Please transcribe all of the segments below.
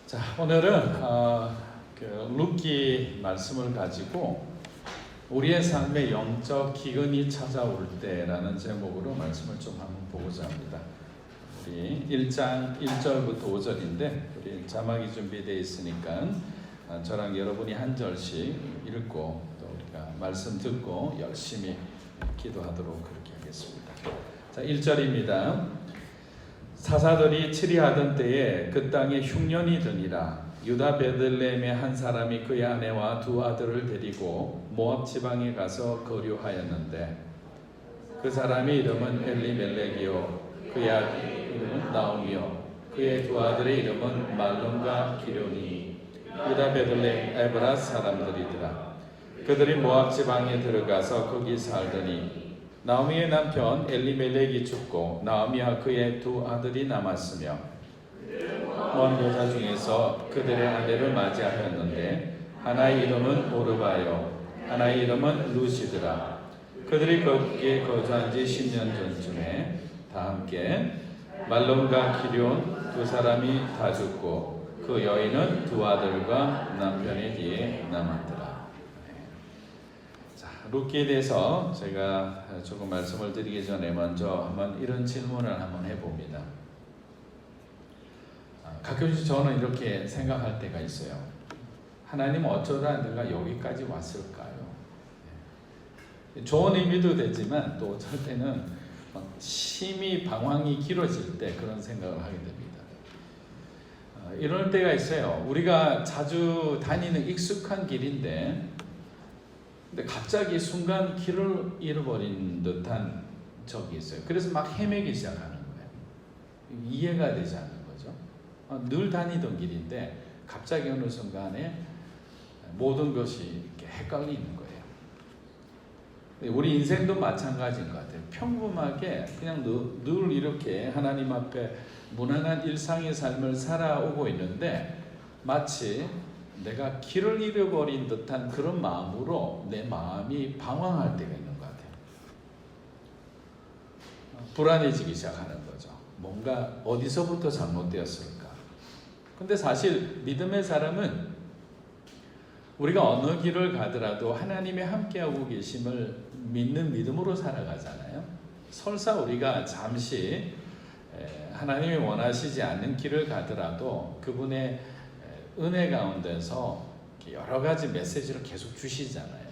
자, 오늘은 룻기 말씀을 가지고 우리의 삶에 영적 기근이 찾아올 때라는 제목으로 말씀을 좀 한번 보고자 합니다. 우리 1장 1절부터 5절인데 우리 자막이 준비되어 있으니까 저랑 여러분이 한 절씩 읽고 또 우리가 말씀 듣고 열심히 기도하도록 그렇게 하겠습니다. 자, 1절입니다. 사사들이 치리하던 때에 그 땅에 흉년이 드니라. 유다 베들레헴의 한 사람이 그의 아내와 두 아들을 데리고 모압 지방에 가서 거류하였는데 그 사람의 이름은 엘리멜렉이요 그의 아들 이름은 나오미요 그의 두 아들의 이름은 말론과 기련이 유다 베들레헴 에브라 사람들이더라. 그들이 모압 지방에 들어가서 거기 살더니 나오미의 남편 엘리멜렉이 죽고 나오미와 그의 두 아들이 남았으며 모압 여자 중에서 그들의 아내를 맞이하였는데 하나의 이름은 오르바요 하나의 이름은 루시드라. 그들이 거기에 거주한 지 10년 전쯤에 다 함께 말론과 기럨 두 사람이 다 죽고 그 여인은 두 아들과 남편의 뒤에 남았더라. 룻기에 대해서 제가 조금 말씀을 드리기 전에 먼저 한번 이런 질문을 한번 해봅니다. 가끔씩 저는 이렇게 생각할 때가 있어요. 하나님 어쩌다 내가 여기까지 왔을까요? 좋은 의미도 되지만 또 어쩔 때는 심히 방황이 길어질 때 그런 생각을 하게 됩니다. 이럴 때가 있어요. 우리가 자주 다니는 익숙한 길인데 근데 갑자기 순간 길을 잃어버린 듯한 적이 있어요. 그래서 막 헤매기 시작하는 거예요. 이해가 되지 않는 거죠. 늘 다니던 길인데 갑자기 어느 순간에 모든 것이 이렇게 헷갈리는 거예요. 우리 인생도 마찬가지인 것 같아요. 평범하게 그냥 늘 이렇게 하나님 앞에 무난한 일상의 삶을 살아오고 있는데 마치 내가 길을 잃어버린 듯한 그런 마음으로 내 마음이 방황할 때가 있는 것 같아요. 불안해지기 시작하는 거죠. 뭔가 어디서부터 잘못되었을까? 근데 사실 믿음의 사람은 우리가 어느 길을 가더라도 하나님이 함께하고 계심을 믿는 믿음으로 살아가잖아요. 설사 우리가 잠시 하나님이 원하시지 않는 길을 가더라도 그분의 은혜 가운데서 여러 가지 메시지를 계속 주시잖아요.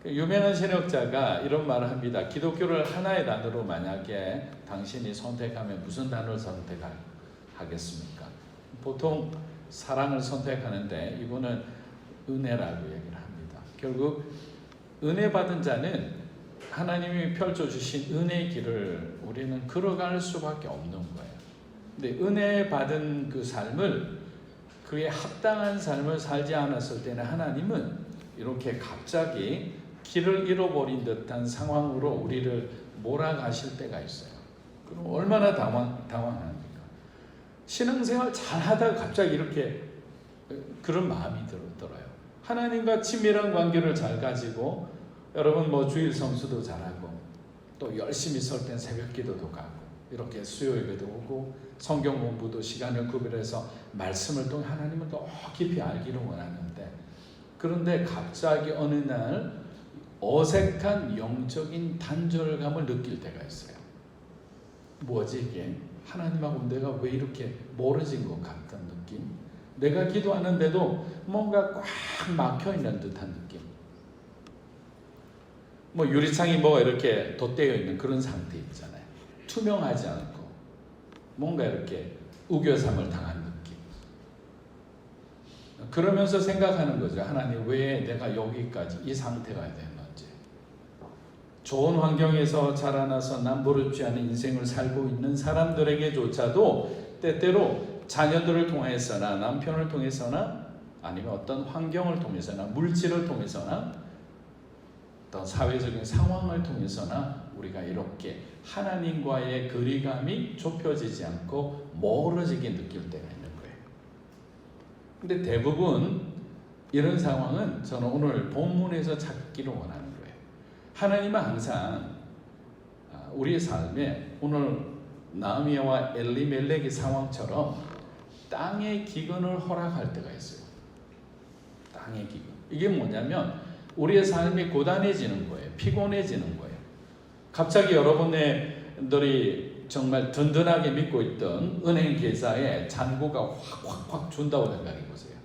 유명한 신학자가 이런 말을 합니다. 기독교를 하나의 단어로 만약에 당신이 선택하면 무슨 단어를 선택하겠습니까? 보통 사랑을 선택하는데 이분은 은혜라고 얘기를 합니다. 결국 은혜 받은 자는 하나님이 펼쳐주신 은혜의 길을 우리는 걸어갈 수밖에 없는 거예요. 근데 은혜 받은 그 삶을 그에 합당한 삶을 살지 않았을 때는 하나님은 이렇게 갑자기 길을 잃어버린 듯한 상황으로 우리를 몰아가실 때가 있어요. 그럼 얼마나 당황합니까? 신앙생활 잘하다가 갑자기 이렇게 그런 마음이 들어요. 하나님과 친밀한 관계를 잘 가지고 여러분 주일 성수도 잘하고 또 열심히 설 땐 새벽 기도도 가고 이렇게 수요 예배도 오고 성경 공부도 시간을 구별해서 말씀을 통해 하나님을 더 깊이 알기를 원하는데 그런데 갑자기 어느 날 어색한 영적인 단절감을 느낄 때가 있어요. 뭐지 이게? 하나님하고 내가 왜 이렇게 멀어진 것 같은 느낌? 내가 기도하는데도 뭔가 꽉 막혀있는 듯한 느낌. 유리창이 이렇게 덧대어 있는 그런 상태 있잖아요. 투명하지 않고 뭔가 이렇게 우겨삼을 당한 느낌. 그러면서 생각하는 거죠. 하나님 왜 내가 여기까지 이 상태가 됐는지. 좋은 환경에서 자라나서 남부럽지 않은 인생을 살고 있는 사람들에게조차도 때때로 자녀들을 통해서나 남편을 통해서나 아니면 어떤 환경을 통해서나 물질을 통해서나 어떤 사회적인 상황을 통해서나 우리가 이렇게 하나님과의 거리감이 좁혀지지 않고 멀어지게 느낄 때가 있는 거예요. 근데 대부분 이런 상황은 저는 오늘 본문에서 찾기를 원하는 거예요. 하나님은 항상 우리의 삶에 오늘 나오미와 엘리멜렉의 상황처럼 땅의 기근을 허락할 때가 있어요. 땅의 기근. 이게 뭐냐면 우리의 삶이 고단해지는 거예요. 피곤해지는 거예요. 갑자기 여러분들이 정말 든든하게 믿고 있던 은행 계좌에 잔고가 확 준다고 생각해 보세요.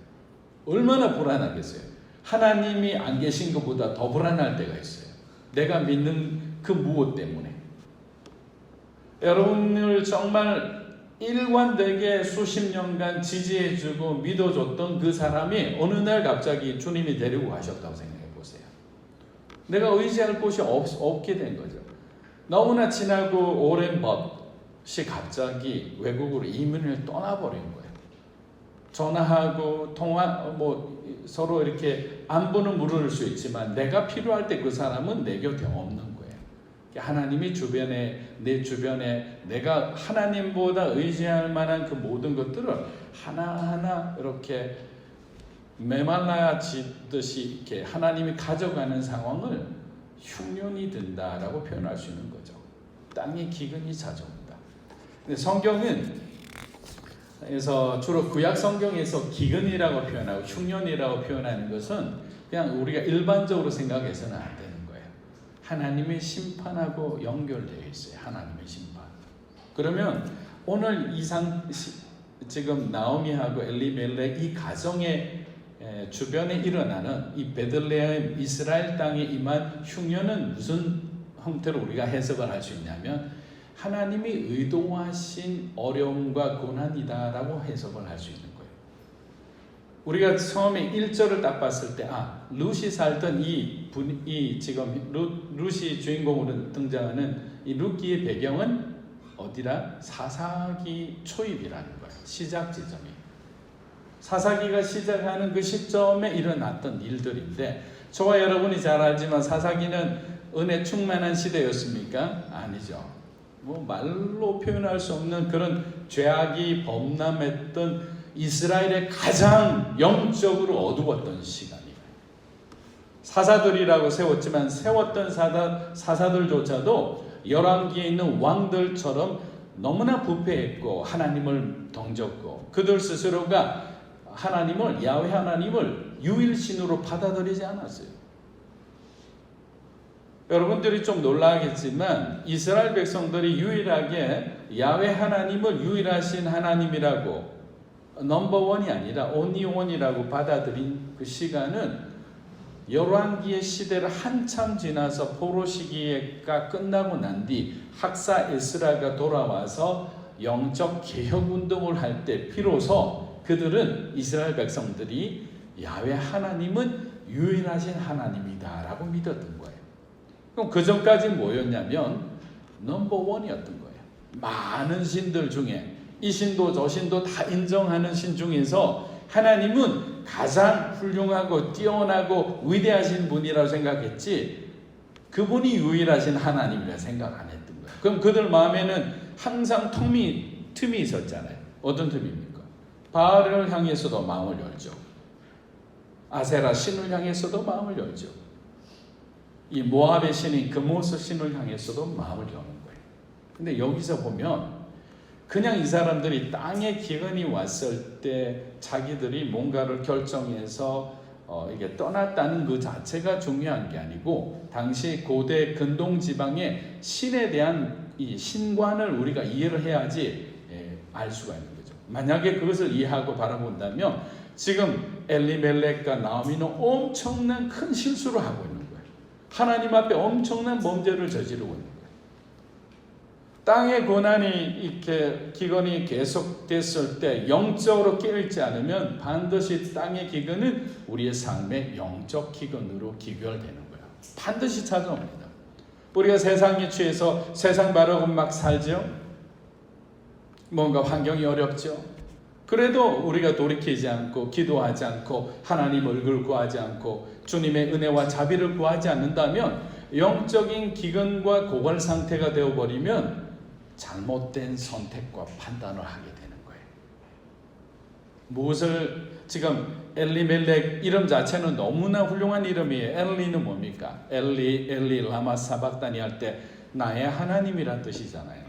얼마나 불안하겠어요. 하나님이 안 계신 것보다 더 불안할 때가 있어요. 내가 믿는 그 무엇 때문에. 여러분을 정말 일관되게 수십 년간 지지해주고 믿어줬던 그 사람이 어느 날 갑자기 주님이 데리고 가셨다고 생각해 보세요. 내가 의지할 곳이 없게 된 거죠. 너무나 친하고 오랜 벗이 갑자기 외국으로 이민을 떠나버린 거예요. 전화하고 통화 서로 이렇게 안부는 물을 수 있지만 내가 필요할 때 그 사람은 내 곁에 없는 거예요. 하나님이 내 주변에 내가 하나님보다 의지할 만한 그 모든 것들을 하나하나 이렇게 메말라지듯이 이렇게 하나님이 가져가는 상황을 흉년이 든다라고 표현할 수 있는 거죠. 땅의 기근이 찾아옵니다. 근데 성경은 그래서 주로 구약 성경에서 기근이라고 표현하고 흉년이라고 표현하는 것은 그냥 우리가 일반적으로 생각해서는 안 되는 거예요. 하나님의 심판하고 연결되어 있어요. 하나님의 심판. 그러면 오늘 지금 나오미하고 엘리멜렉 이 가정의 주변에 일어나는 이 베들레헴 이스라엘 땅에 임한 흉년은 무슨 형태로 우리가 해석을 할 수 있냐면 하나님이 의도하신 어려움과 고난이다라고 해석을 할 수 있는 거예요. 우리가 처음에 1절을 딱 봤을 때 룻이 살던 지금 룻이 주인공으로 등장하는 이 룻기의 배경은 어디라? 사사기 초입이라는 거예요. 시작 지점이. 사사기가 시작하는 그 시점에 일어났던 일들인데 저와 여러분이 잘 알지만 사사기는 은혜 충만한 시대였습니까? 아니죠. 말로 표현할 수 없는 그런 죄악이 범람했던 이스라엘의 가장 영적으로 어두웠던 시간이에요. 사사들이라고 세웠지만 세웠던 사사들조차도 열왕기에 있는 왕들처럼 너무나 부패했고 하나님을 덩졌고 그들 스스로가 야훼 하나님을 유일신으로 받아들이지 않았어요. 여러분들이 좀 놀라겠지만 이스라엘 백성들이 유일하게 야훼 하나님을 유일하신 하나님이라고 넘버원이 아니라 온리원이라고 받아들인 그 시간은 열왕기의 시대를 한참 지나서 포로 시기가 끝나고 난 뒤 학사 에스라가 돌아와서 영적 개혁 운동을 할 때 비로소 그들은 이스라엘 백성들이 야훼 하나님은 유일하신 하나님이다라고 믿었던 거예요. 그럼 그 전까지 뭐였냐면 넘버원이었던 거예요. 많은 신들 중에 이 신도 저 신도 다 인정하는 신 중에서 하나님은 가장 훌륭하고 뛰어나고 위대하신 분이라고 생각했지 그분이 유일하신 하나님이라 생각 안 했던 거예요. 그럼 그들 마음에는 항상 틈이 있었잖아요. 어떤 틈입니까? 바알을 향해서도 마음을 열죠. 아세라 신을 향해서도 마음을 열죠. 이 모압의 신인 그모스 신을 향해서도 마음을 여는 거예요. 근데 여기서 보면 그냥 이 사람들이 땅에 기근이 왔을 때 자기들이 뭔가를 결정해서 이게 떠났다는 그 자체가 중요한 게 아니고 당시 고대 근동 지방의 신에 대한 이 신관을 우리가 이해를 해야지 알 수가 있는 거죠. 만약에 그것을 이해하고 바라본다면 지금 엘리멜렉과 나오미는 엄청난 큰 실수를 하고 있는 거예요. 하나님 앞에 엄청난 범죄를 저지르고 있는 거예요. 땅의 고난이 이렇게 기근이 계속됐을 때 영적으로 깨어있지 않으면 반드시 땅의 기근은 우리의 삶의 영적 기근으로 기결되는 거예요. 반드시 찾아옵니다. 우리가 세상에 취해서 세상 바라고 막 살죠. 뭔가 환경이 어렵죠. 그래도 우리가 돌이키지 않고 기도하지 않고 하나님 얼굴 구하지 않고 주님의 은혜와 자비를 구하지 않는다면 영적인 기근과 고갈 상태가 되어버리면 잘못된 선택과 판단을 하게 되는 거예요. 무엇을 지금 엘리멜렉 이름 자체는 너무나 훌륭한 이름이에요. 엘리는 뭡니까? 엘리 라마 사박다니 할 때 나의 하나님이란 뜻이잖아요.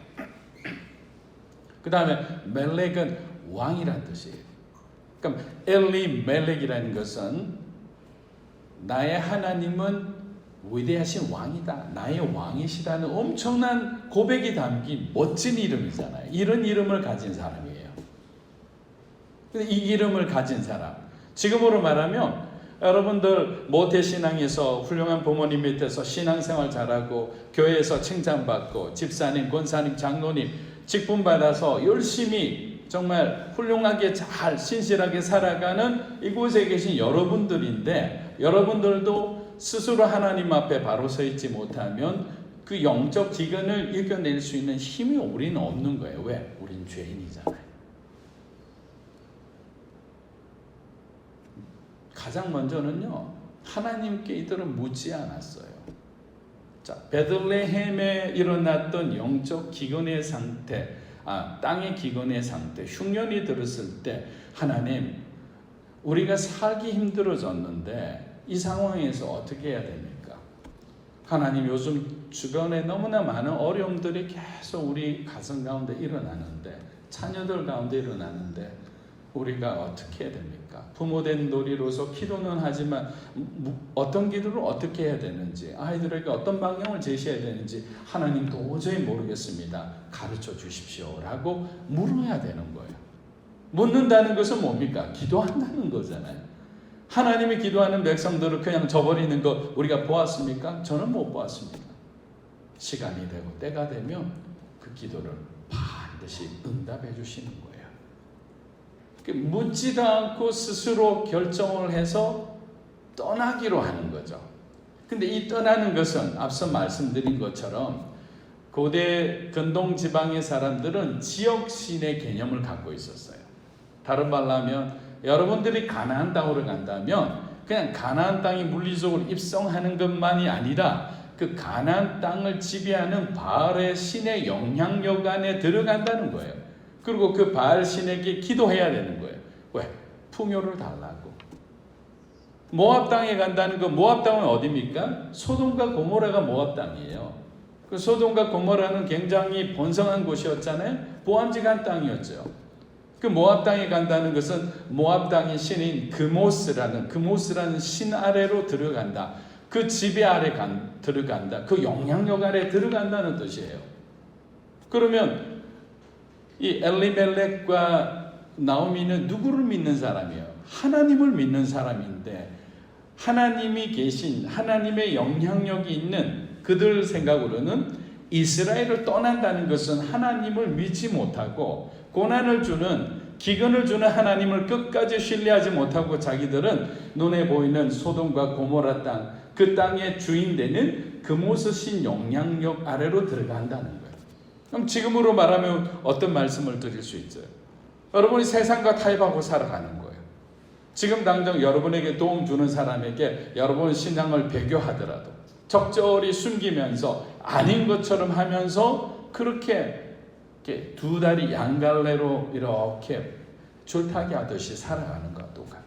그 다음에 멜렉은 왕이란 뜻이에요. 그러니까 엘리멜렉이라는 것은 나의 하나님은 위대하신 왕이다, 나의 왕이시라는 엄청난 고백이 담긴 멋진 이름이잖아요. 이런 이름을 가진 사람이에요. 근데 이 이름을 가진 사람, 지금으로 말하면 여러분들 모태신앙에서 훌륭한 부모님 밑에서 신앙생활 잘하고 교회에서 칭찬받고 집사님, 권사님, 장로님 직분 받아서 열심히 정말 훌륭하게 잘 신실하게 살아가는 이곳에 계신 여러분들인데, 여러분들도 스스로 하나님 앞에 바로 서 있지 못하면 그 영적 기근을 이겨낼 수 있는 힘이 우리는 없는 거예요. 왜? 우린 죄인이잖아요. 가장 먼저는요, 하나님께 이들은 묻지 않았어요. 자, 베들레헴에 일어났던 영적 기근의 상태, 땅의 기근의 상태, 흉년이 들었을 때 하나님, 우리가 살기 힘들어졌는데 이 상황에서 어떻게 해야 됩니까? 하나님, 요즘 주변에 너무나 많은 어려움들이 계속 우리 가정 가운데 일어나는데, 자녀들 가운데 일어나는데 우리가 어떻게 해야 됩니까? 부모된 도리로서 기도는 하지만 어떤 기도를 어떻게 해야 되는지, 아이들에게 어떤 방향을 제시해야 되는지 하나님 도저히 모르겠습니다, 가르쳐 주십시오 라고 물어야 되는 거예요. 묻는다는 것은 뭡니까? 기도한다는 거잖아요. 하나님이 기도하는 백성들을 그냥 저버리는 거 우리가 보았습니까? 저는 못 보았습니다. 시간이 되고 때가 되면 그 기도를 반드시 응답해 주시는 거예요. 묻지도 않고 스스로 결정을 해서 떠나기로 하는 거죠. 근데 이 떠나는 것은 앞서 말씀드린 것처럼 고대 근동 지방의 사람들은 지역신의 개념을 갖고 있었어요. 다른 말로 하면 여러분들이 가나안 땅으로 간다면 그냥 가나안 땅에 물리적으로 입성하는 것만이 아니라 그 가나안 땅을 지배하는 바알의 신의 영향력 안에 들어간다는 거예요. 그리고 그 바알 신에게 기도해야 되는 거예요. 왜? 풍요를 달라고. 모압 땅에 간다는 거, 모압 땅은 어디입니까? 소돔과 고모라가 모압 땅이에요. 그 소돔과 고모라는 굉장히 번성한 곳이었잖아요. 보암직한 땅이었죠. 그 모압 땅에 간다는 것은 모압 땅의 신인 그모스라는 신 아래로 들어간다. 그 지배 아래 들어간다. 그 영향력 아래 들어간다는 뜻이에요. 그러면 이 엘리멜렉과 나오미는 누구를 믿는 사람이에요? 하나님을 믿는 사람인데, 하나님이 계신 하나님의 영향력이 있는 그들 생각으로는 이스라엘을 떠난다는 것은 하나님을 믿지 못하고 고난을 주는, 기근을 주는 하나님을 끝까지 신뢰하지 못하고 자기들은 눈에 보이는 소돔과 고모라 땅, 그 땅의 주인 되는 그모스 신 영향력 아래로 들어간다는 거예요. 그럼 지금으로 말하면 어떤 말씀을 드릴 수 있어요? 여러분이 세상과 타협하고 살아가는 거예요. 지금 당장 여러분에게 도움 주는 사람에게 여러분 신앙을 배교하더라도 적절히 숨기면서 아닌 것처럼 하면서 그렇게 두 다리 양갈래로 이렇게 줄타기 하듯이 살아가는 것과 똑같아요.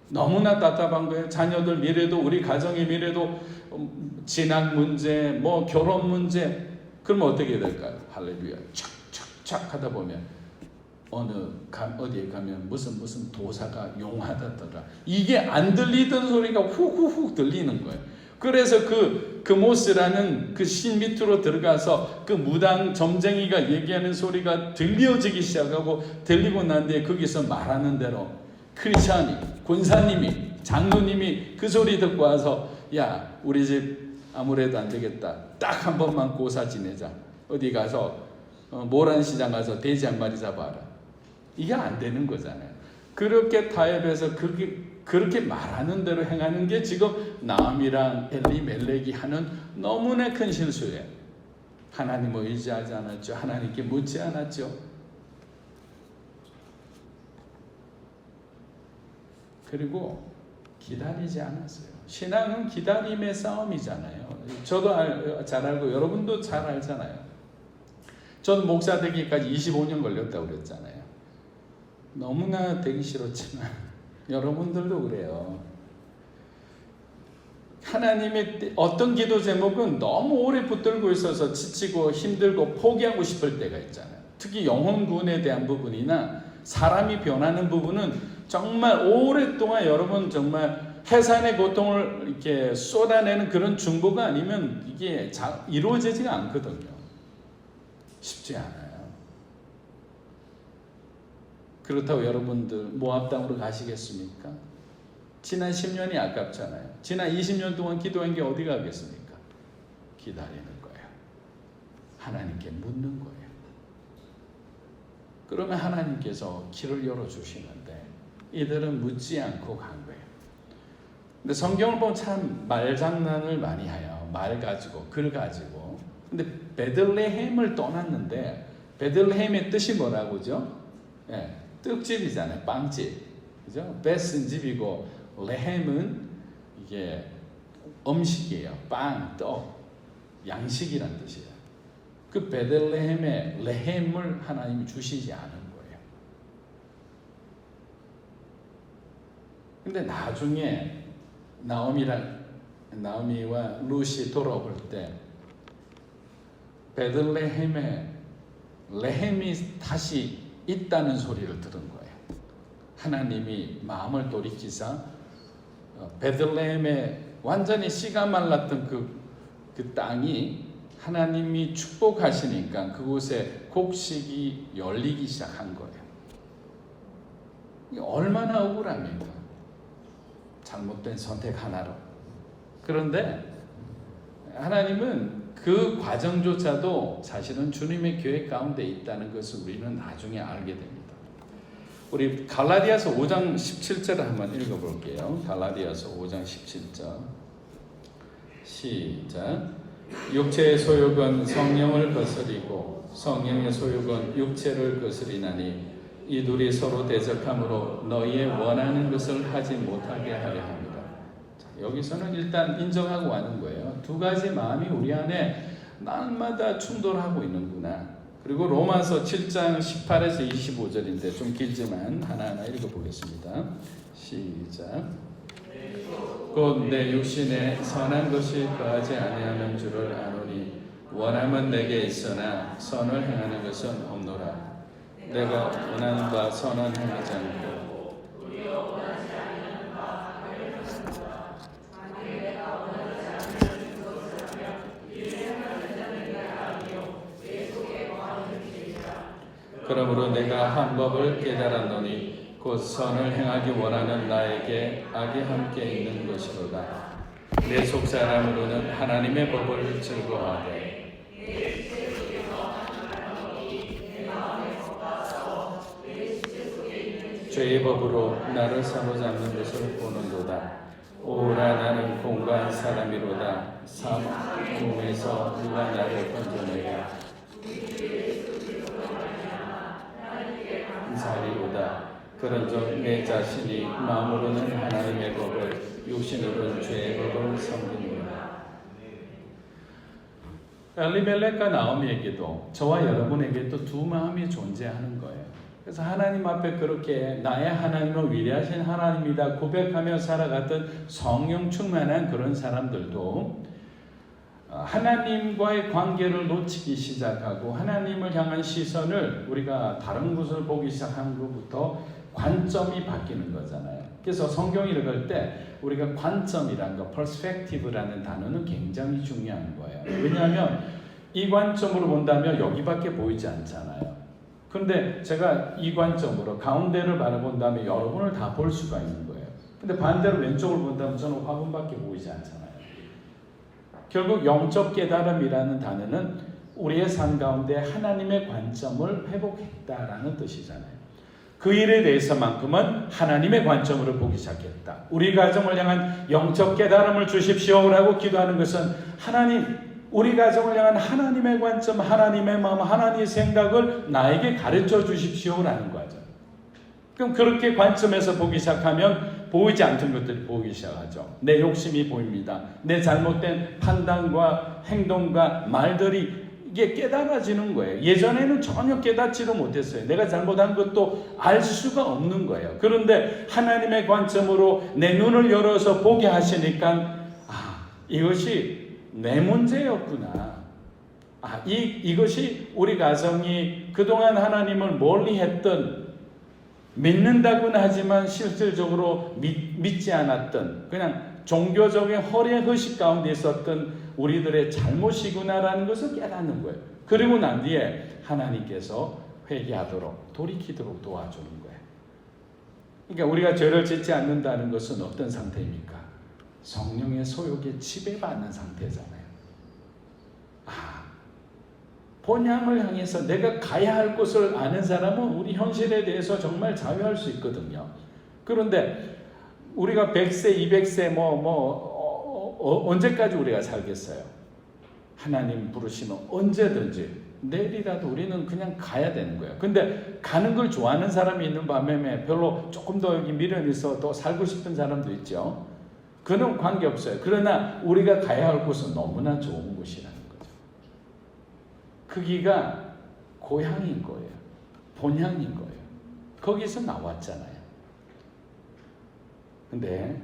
너무나 답답한 거예요. 자녀들 미래도, 우리 가정의 미래도, 진학 문제, 결혼 문제. 그러면 어떻게 될까요? 할렐루야. 착착착 하다 보면 어디에 가면 무슨 도사가 용하다더라. 이게 안 들리던 소리가 훅훅훅 들리는 거예요. 그래서 그 모스라는 그 신 밑으로 들어가서 그 무당 점쟁이가 얘기하는 소리가 들려지기 시작하고, 들리고 난 뒤에 거기서 말하는 대로 크리스찬이, 권사님이, 장로님이 그 소리 듣고 와서, 야, 우리 집 아무래도 안 되겠다. 딱 한 번만 고사 지내자. 어디 가서 모란시장 가서 돼지 한 마리 잡아라. 이게 안 되는 거잖아요. 그렇게 타협해서 그렇게 말하는 대로 행하는 게 지금 나암이랑 엘리멜렉이 하는 너무나 큰 실수예요. 하나님을 의지하지 않았죠. 하나님께 묻지 않았죠. 그리고 기다리지 않았어요. 신앙은 기다림의 싸움이잖아요. 저도 잘 알고 여러분도 잘 알잖아요. 저는 목사 되기까지 25년 걸렸다고 그랬잖아요. 너무나 되기 싫었지만 여러분들도 그래요. 하나님의 어떤 기도 제목은 너무 오래 붙들고 있어서 지치고 힘들고 포기하고 싶을 때가 있잖아요. 특히 영혼 구원에 대한 부분이나 사람이 변하는 부분은 정말 오랫동안 여러분 정말 해산의 고통을 이렇게 쏟아내는 그런 중보가 아니면 이게 이루어지지가 않거든요. 쉽지 않아요. 그렇다고 여러분들 모압 땅으로 가시겠습니까? 지난 10년이 아깝잖아요. 지난 20년 동안 기도한 게 어디 가겠습니까? 기다리는 거예요. 하나님께 묻는 거예요. 그러면 하나님께서 길을 열어주시는데 이들은 묻지 않고 간 거예요. 근데 성경을 보면 참 말장난을 많이 해요. 말 가지고, 글 가지고. 근데 베들레헴을 떠났는데 베들레헴의 뜻이 뭐라고죠? 예, 떡집이잖아요. 빵집. 그죠? 벳은 집이고 레헴은 이게 음식이에요. 빵, 떡, 양식이란 뜻이에요. 그 베들레헴의 레헴을 하나님이 주시지 않은 거예요. 근데 나중에 나오미와 룻이 돌아올 때 베들레헴에 레헴이 다시 있다는 소리를 들은 거예요. 하나님이 마음을 돌이키사 베들레헴에 완전히 씨가 말랐던 그 땅이 하나님이 축복하시니까 그곳에 곡식이 열리기 시작한 거예요. 이게 얼마나 억울합니까? 잘못된 선택 하나로. 그런데 하나님은 그 과정조차도 사실은 주님의 계획 가운데 있다는 것을 우리는 나중에 알게 됩니다. 우리 갈라디아서 5장 17절을 한번 읽어볼게요. 갈라디아서 5장 17절 시작. 육체의 소욕은 성령을 거스리고 성령의 소욕은 육체를 거스리나니 이 둘이 서로 대적함으로 너희의 원하는 것을 하지 못하게 하려 합니다. 자, 여기서는 일단 인정하고 하는 거예요. 두 가지 마음이 우리 안에 날마다 충돌하고 있는구나. 그리고 로마서 7장 18에서 25절인데 좀 길지만 하나하나 읽어보겠습니다. 시작. 곧 내 육신에 선한 것이 거하지 아니하는 줄을 아노니 원함은 내게 있으나 선을 행하는 것은 없노라. 내가 원하는 바 선은 행하지 않고 그러므로 내가 한 법을 깨달았노니 곧 선을 행하기 원하는 나에게 악이 함께 있는 것이로다. 내 속사람으로는 하나님의 법을 즐거워하되 죄의 법으로 나를 사로잡는 것을 보는도다. 오라 나는 공고한 사람이로다. 사망 몸에서 누가 나를 건져내랴. 사리로다. 그런즉 내 자신이 마음으로는 하나님의 법을 육신으로는 죄의 법을 섬기노라. 엘리멜렉과 나오미에게도 저와 여러분에게도 두 마음이 존재하는 거예요. 그래서 하나님 앞에 그렇게 나의 하나님은 위대하신 하나님이다 고백하며 살아갔던 성령 충만한 그런 사람들도 하나님과의 관계를 놓치기 시작하고 하나님을 향한 시선을 우리가 다른 곳을 보기 시작한 것부터 관점이 바뀌는 거잖아요. 그래서 성경 읽을 때 우리가 관점이라는 거, perspective라는 단어는 굉장히 중요한 거예요. 왜냐하면 이 관점으로 본다면 여기밖에 보이지 않잖아요. 그런데 제가 이 관점으로 가운데를 바라본다면 여러분을 다 볼 수가 있는 거예요. 근데 반대로 왼쪽을 본다면 저는 화분밖에 보이지 않잖아요. 결국 영적 깨달음이라는 단어는 우리의 삶 가운데 하나님의 관점을 회복했다라는 뜻이잖아요. 그 일에 대해서만큼은 하나님의 관점으로 보기 시작했다. 우리 가정을 향한 영적 깨달음을 주십시오라고 기도하는 것은 우리 가정을 향한 하나님의 관점, 하나님의 마음, 하나님의 생각을 나에게 가르쳐 주십시오라는 거죠. 그럼 그렇게 관점에서 보기 시작하면 보이지 않던 것들이 보이기 시작하죠. 내 욕심이 보입니다. 내 잘못된 판단과 행동과 말들이 이게 깨달아지는 거예요. 예전에는 전혀 깨닫지도 못했어요. 내가 잘못한 것도 알 수가 없는 거예요. 그런데 하나님의 관점으로 내 눈을 열어서 보게 하시니까 이것이 내 문제였구나. 이것이 우리 가정이 그동안 하나님을 멀리 했던 믿는다고는 하지만 실질적으로 믿지 않았던, 그냥 종교적인 허례 허식 가운데 있었던 우리들의 잘못이구나라는 것을 깨닫는 거예요. 그리고 난 뒤에 하나님께서 회개하도록, 돌이키도록 도와주는 거예요. 그러니까 우리가 죄를 짓지 않는다는 것은 어떤 상태입니까? 성령의 소욕에 지배받는 상태잖아요. 본향을 향해서 내가 가야 할 곳을 아는 사람은 우리 현실에 대해서 정말 자유할 수 있거든요. 그런데 우리가 100세, 200세 언제까지 우리가 살겠어요? 하나님 부르시면 언제든지 내일이라도 우리는 그냥 가야 되는 거예요. 근데 가는 걸 좋아하는 사람이 있는 반면에 별로 조금 더 여기 미련이 있어 또 살고 싶은 사람도 있죠. 그는 관계없어요. 그러나 우리가 가야 할 곳은 너무나 좋은 곳이라는 거죠. 거기가 고향인 거예요. 본향인 거예요. 거기서 나왔잖아요. 근데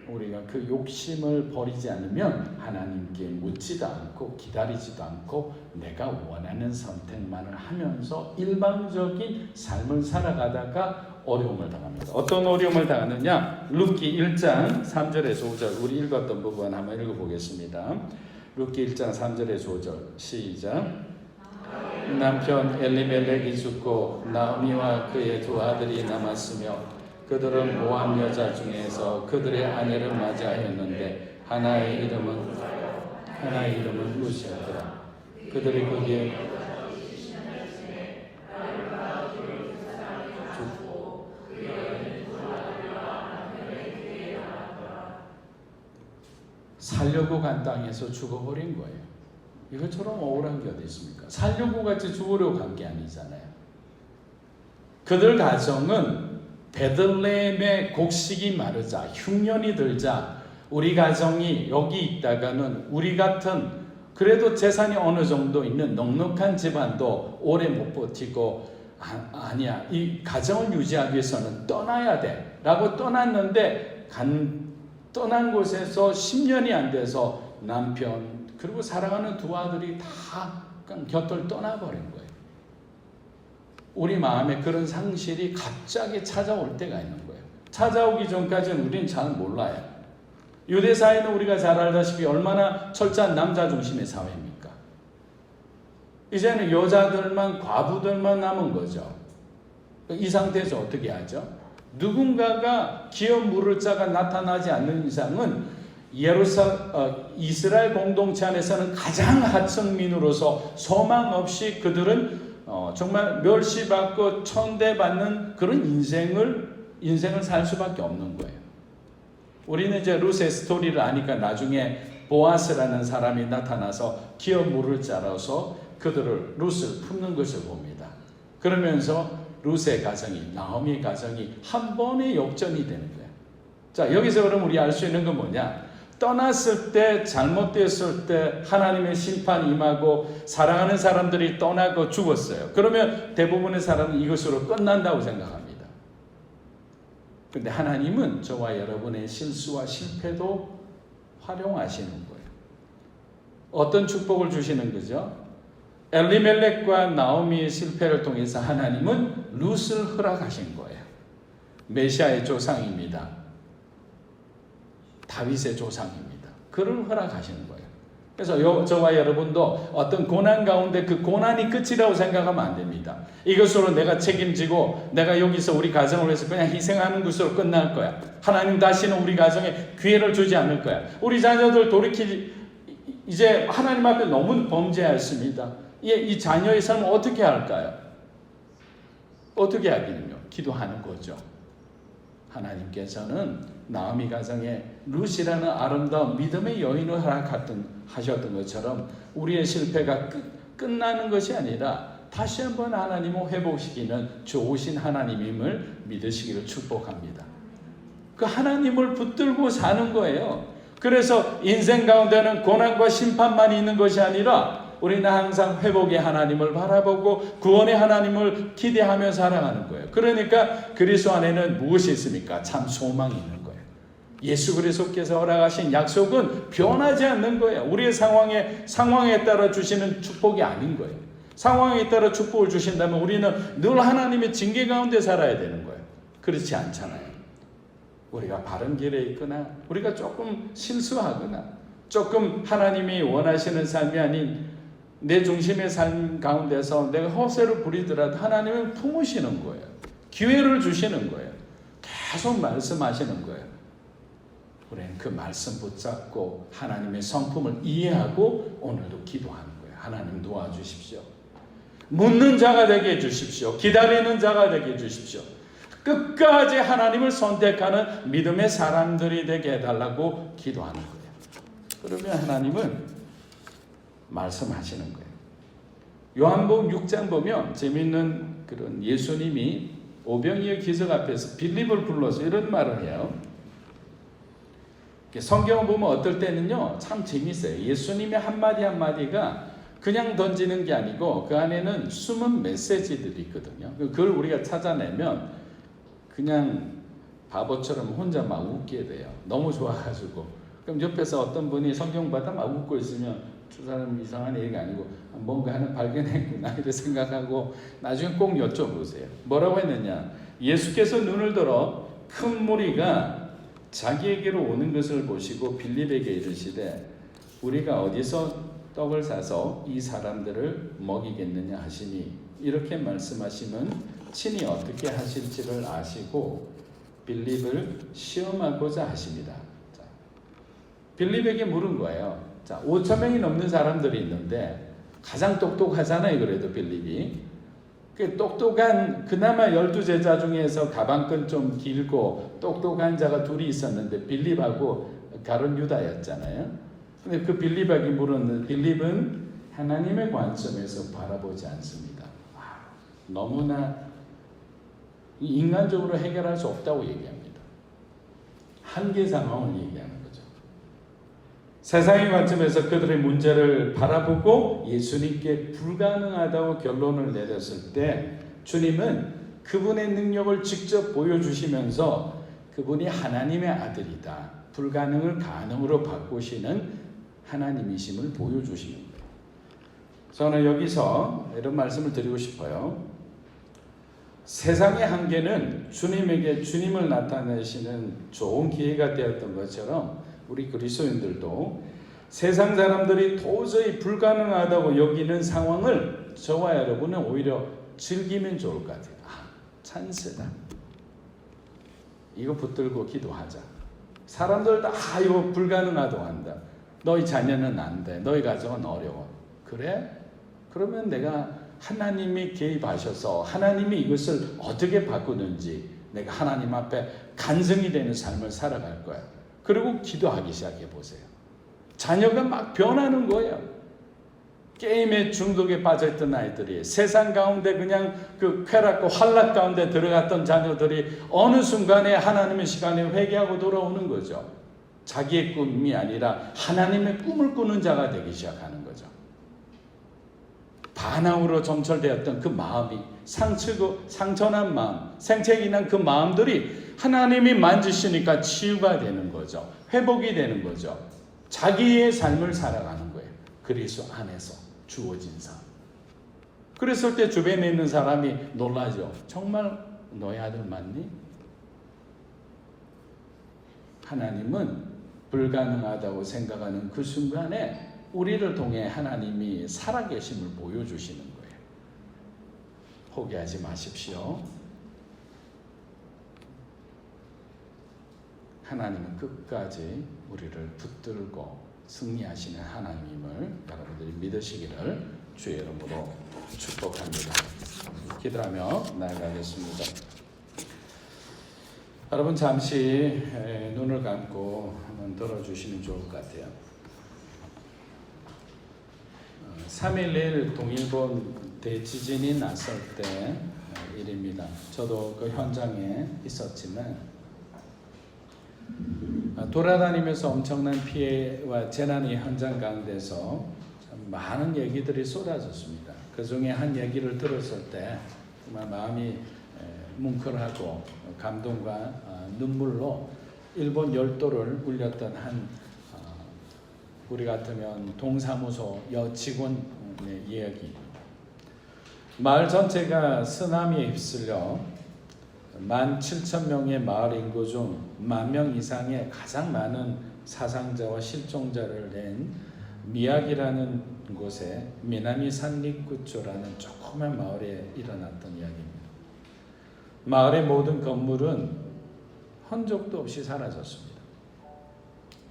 우리가 그 욕심을 버리지 않으면 하나님께 묻지도 않고 기다리지도 않고 내가 원하는 선택만을 하면서 일방적인 삶을 살아가다가 어려움을 당합니다. 어떤 어려움을 당하느냐? 룻기 1장 3절에서 5절 우리 읽었던 부분 한번 읽어보겠습니다. 룻기 1장 3절에서 5절 시작. 남편 엘리멜렉이 죽고 나오미와 그의 두 아들이 남았으며 그들은 모압 여자 중에서 그들의 아내를 맞이하였는데 하나의 이름은 룻이었더라. 그들이 거기에 살려고 간 땅에서 죽어버린 거예요. 이것처럼 억울한 게 어디 있습니까? 살려고 같이 죽으려고 간 게 아니잖아요. 그들 가정은 베들레헴의 곡식이 마르자 흉년이 들자 우리 가정이 여기 있다가는 우리 같은 그래도 재산이 어느 정도 있는 넉넉한 집안도 오래 못 버티고 아니야 이 가정을 유지하기 위해서는 떠나야 돼 라고 떠났는데 떠난 곳에서 10년이 안 돼서 남편 그리고 사랑하는 두 아들이 다 곁을 떠나버린 거예요. 우리 마음에 그런 상실이 갑자기 찾아올 때가 있는 거예요. 찾아오기 전까지는 우리는 잘 몰라요. 유대 사회는 우리가 잘 알다시피 얼마나 철저한 남자 중심의 사회입니까? 이제는 여자들만 과부들만 남은 거죠. 이 상태에서 어떻게 하죠? 누군가가 기업 물을 자가 나타나지 않는 이상은 이스라엘 공동체 안에서는 가장 하층민으로서 소망 없이 그들은 정말 멸시받고 천대받는 그런 인생을 살 수밖에 없는 거예요. 우리는 이제 룻의 스토리를 아니까 나중에 보아스라는 사람이 나타나서 기업 물을 자라서 그들을 룻을 품는 것을 봅니다. 그러면서 룻의 가정이 나오미의 가정이 한 번의 역전이 되는 거예요. 자 여기서 그럼 우리 알 수 있는 건 뭐냐? 떠났을 때 잘못되었을 때 하나님의 심판이 임하고 사랑하는 사람들이 떠나고 죽었어요. 그러면 대부분의 사람은 이것으로 끝난다고 생각합니다. 그런데 하나님은 저와 여러분의 실수와 실패도 활용하시는 거예요. 어떤 축복을 주시는 거죠? 엘리멜렉과 나오미의 실패를 통해서 하나님은 룻을 허락하신 거예요. 메시아의 조상입니다. 다윗의 조상입니다. 그를 허락하시는 거예요. 그래서 저와 여러분도 어떤 고난 가운데 그 고난이 끝이라고 생각하면 안 됩니다. 이것으로 내가 책임지고 내가 여기서 우리 가정을 위해서 그냥 희생하는 것으로 끝날 거야. 하나님 다시는 우리 가정에 기회를 주지 않을 거야. 우리 자녀들 이제 하나님 앞에 너무 범죄했습니다. 이 자녀의 삶을 어떻게 할까요? 어떻게 하기는요? 기도하는 거죠. 하나님께서는 나오미 가정에 룻이라는 아름다운 믿음의 여인을 하셨던 것처럼 우리의 실패가 끝나는 것이 아니라 다시 한번 하나님을 회복시키는 좋으신 하나님임을 믿으시기를 축복합니다. 그 하나님을 붙들고 사는 거예요. 그래서 인생 가운데는 고난과 심판만 있는 것이 아니라 우리는 항상 회복의 하나님을 바라보고 구원의 하나님을 기대하며 살아가는 거예요. 그러니까 그리스도 안에는 무엇이 있습니까? 참 소망이 있는 거예요. 예수 그리스도께서 허락하신 약속은 변하지 않는 거예요. 우리의 상황에 따라 주시는 축복이 아닌 거예요. 상황에 따라 축복을 주신다면 우리는 늘 하나님의 징계 가운데 살아야 되는 거예요. 그렇지 않잖아요. 우리가 바른 길에 있거나 우리가 조금 실수하거나 조금 하나님이 원하시는 삶이 아닌 내 중심의 삶 가운데서 내가 허세를 부리더라도 하나님은 품으시는 거예요. 기회를 주시는 거예요. 계속 말씀하시는 거예요. 우리는 그 말씀 붙잡고 하나님의 성품을 이해하고 오늘도 기도하는 거예요. 하나님 도와주십시오. 묻는 자가 되게 해주십시오. 기다리는 자가 되게 해주십시오. 끝까지 하나님을 선택하는 믿음의 사람들이 되게 해달라고 기도하는 거예요. 그러면 하나님은 말씀하시는 거예요. 요한복음 6장 보면 재미있는 그런 예수님이 오병이어 기적 앞에서 빌립을 불러서 이런 말을 해요. 성경을 보면 어떨 때는요 참 재밌어요. 예수님의 한마디 한마디가 그냥 던지는 게 아니고 그 안에는 숨은 메시지들이 있거든요. 그걸 우리가 찾아내면 그냥 바보처럼 혼자 막 웃게 돼요. 너무 좋아가지고. 그럼 옆에서 어떤 분이 성경 받아 막 웃고 있으면 저 사람 이상한 얘기가 아니고 뭔가 하나 발견했구나 이렇게 생각하고 나중에 꼭 여쭤보세요. 뭐라고 했느냐? 예수께서 눈을 들어 큰 무리가 자기에게로 오는 것을 보시고 빌립에게 이르시되 우리가 어디서 떡을 사서 이 사람들을 먹이겠느냐 하시니 이렇게 말씀하시면 친히 어떻게 하실지를 아시고 빌립을 시험하고자 하십니다. 자, 빌립에게 물은 거예요. 자, 5,000명이 넘는 사람들이 있는데 가장 똑똑하잖아요. 그래도 빌립이. 그 똑똑한 그나마 12제자 중에서 가방끈 좀 길고 똑똑한 자가 둘이 있었는데 빌립하고 가룟 유다였잖아요. 근데 그 빌립에게 물었는데 빌립은 하나님의 관점에서 바라보지 않습니다. 너무나 인간적으로 해결할 수 없다고 얘기합니다. 한계 상황을 얘기하는 거죠. 세상의 관점에서 그들의 문제를 바라보고 예수님께 불가능하다고 결론을 내렸을 때 주님은 그분의 능력을 직접 보여주시면서 그분이 하나님의 아들이다. 불가능을 가능으로 바꾸시는 하나님이심을 보여주시는 거예요. 저는 여기서 이런 말씀을 드리고 싶어요. 세상의 한계는 주님에게 주님을 나타내시는 좋은 기회가 되었던 것처럼 우리 그리스도인들도 세상 사람들이 도저히 불가능하다고 여기는 상황을 저와 여러분은 오히려 즐기면 좋을 것 같아요. 찬스다. 이거 붙들고 기도하자. 사람들 다 이거 불가능하다고 한다. 너희 자녀는 안 돼. 너희 가정은 어려워. 그래? 그러면 내가 하나님이 개입하셔서 하나님이 이것을 어떻게 바꾸는지 내가 하나님 앞에 간증이 되는 삶을 살아갈 거야. 그리고 기도하기 시작해 보세요. 자녀가 막 변하는 거예요. 게임에 중독에 빠져있던 아이들이 세상 가운데 그냥 그 쾌락과 환락 가운데 들어갔던 자녀들이 어느 순간에 하나님의 시간에 회개하고 돌아오는 거죠. 자기의 꿈이 아니라 하나님의 꿈을 꾸는 자가 되기 시작하는 거죠. 반항으로 점철되었던 그 마음이 상처난 마음, 생책이 난 그 마음들이 하나님이 만지시니까 치유가 되는 거죠. 회복이 되는 거죠. 자기의 삶을 살아가는 거예요. 그리스도 안에서 주어진 삶. 그랬을 때 주변에 있는 사람이 놀라죠. 정말 너희 아들 맞니? 하나님은 불가능하다고 생각하는 그 순간에 우리를 통해 하나님이 살아계심을 보여주시는 거예요. 포기하지 마십시오. 하나님은 끝까지 우리를 붙들고 승리하시는 하나님임을 여러분들이 믿으시기를 주의 이름으로 축복합니다. 기도하며 나아가겠습니다. 여러분 잠시 눈을 감고 한번 들어주시면 좋을 것 같아요. 3.11 동일본 대지진이 났을 때 일입니다. 저도 그 현장에 있었지만 돌아다니면서 엄청난 피해와 재난의 현장 가운데서 참 많은 얘기들이 쏟아졌습니다. 그 중에 한 얘기를 들었을 때 정말 마음이 뭉클하고 감동과 눈물로 일본 열도를 울렸던 한 우리 같으면 동사무소 여직원의 이야기. 마을 전체가 쓰나미에 휩쓸려 17,000명의 마을 인구 중 10,000명 이상의 가장 많은 사상자와 실종자를 낸 미약이라는 곳에 미나미 산리쿠초라는 조그만 마을에 일어났던 이야기입니다. 마을의 모든 건물은 흔적도 없이 사라졌습니다.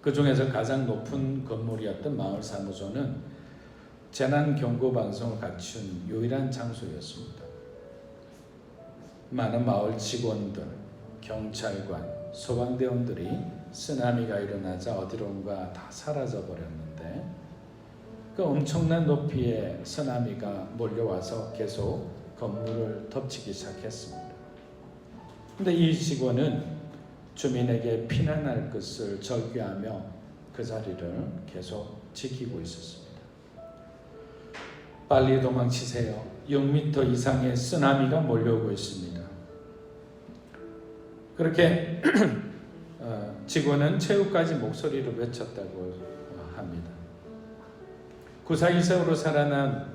그 중에서 가장 높은 건물이었던 마을 사무소는 재난 경고 방송을 갖춘 유일한 장소였습니다. 많은 마을 직원들, 경찰관, 소방대원들이 쓰나미가 일어나자 어디론가 다 사라져 버렸는데 그 엄청난 높이의 쓰나미가 몰려와서 계속 건물을 덮치기 시작했습니다. 근데 이 직원은 주민에게 피난할 것을 절규하며 그 자리를 계속 지키고 있었습니다. 빨리 도망치세요. 6m 이상의 쓰나미가 몰려오고 있습니다. 그렇게 직원은 최후까지 목소리로 외쳤다고 합니다. 구사일생으로 살아난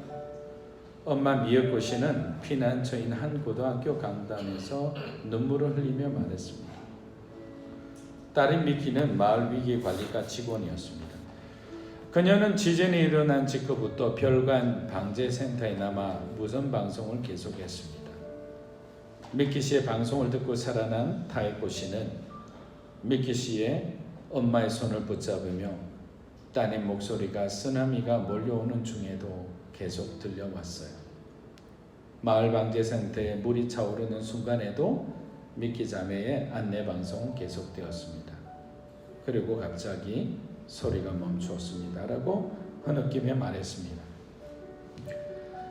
엄마 미여코 씨는 피난처인 한 고등학교 강당에서 눈물을 흘리며 말했습니다. 딸인 미키는 마을 위기관리과 직원이었습니다. 그녀는 지진이 일어난 직후부터 별관 방재센터에 남아 무선 방송을 계속했습니다. 미키 씨의 방송을 듣고 살아난 타에코 씨는 미키 씨의 엄마의 손을 붙잡으며 따님 목소리가 쓰나미가 몰려오는 중에도 계속 들려왔어요. 마을 방재센터에 물이 차오르는 순간에도 미키 자매의 안내 방송은 계속되었습니다. 그리고 갑자기 소리가 멈추었습니다. 라고 흐느끼며 말했습니다.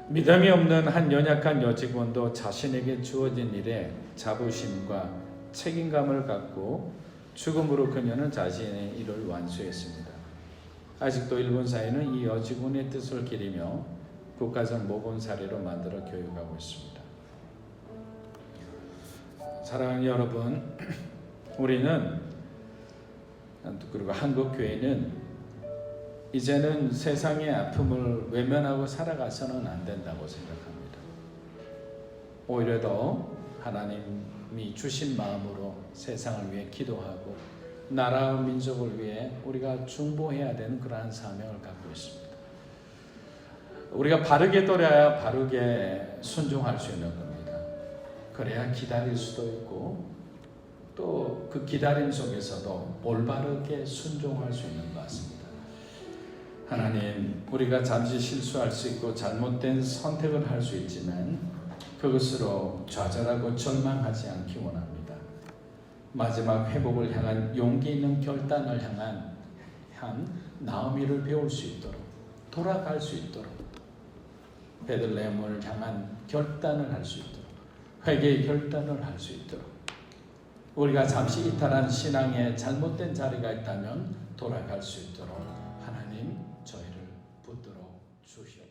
믿음이 없는 한 연약한 여직원도 자신에게 주어진 일에 자부심과 책임감을 갖고 죽음으로 그녀는 자신의 일을 완수했습니다. 아직도 일본 사회는 이 여직원의 뜻을 기리며 국가적 모범 사례로 만들어 교육하고 있습니다. 사랑하는 여러분, 우리는 그리고 한국교회는 이제는 세상의 아픔을 외면하고 살아가서는 안 된다고 생각합니다. 오히려 더 하나님이 주신 마음으로 세상을 위해 기도하고 나라와 민족을 위해 우리가 중보해야 되는 그러한 사명을 갖고 있습니다. 우리가 바르게 돌아야 바르게 순종할 수 있는 겁니다. 그래야 기다릴 수도 있고 또 그 기다림 속에서도 올바르게 순종할 수 있는 것 같습니다. 하나님, 우리가 잠시 실수할 수 있고 잘못된 선택을 할 수 있지만 그것으로 좌절하고 절망하지 않기 원합니다. 마지막 회복을 향한 용기 있는 결단을 향한 나오미를 배울 수 있도록 돌아갈 수 있도록 베들레헴을 향한 결단을 할 수 있도록 회개의 결단을 할 수 있도록 우리가 잠시 이탈한 신앙에 잘못된 자리가 있다면 돌아갈 수 있도록 하나님 저희를 붙들어 주시옵소서.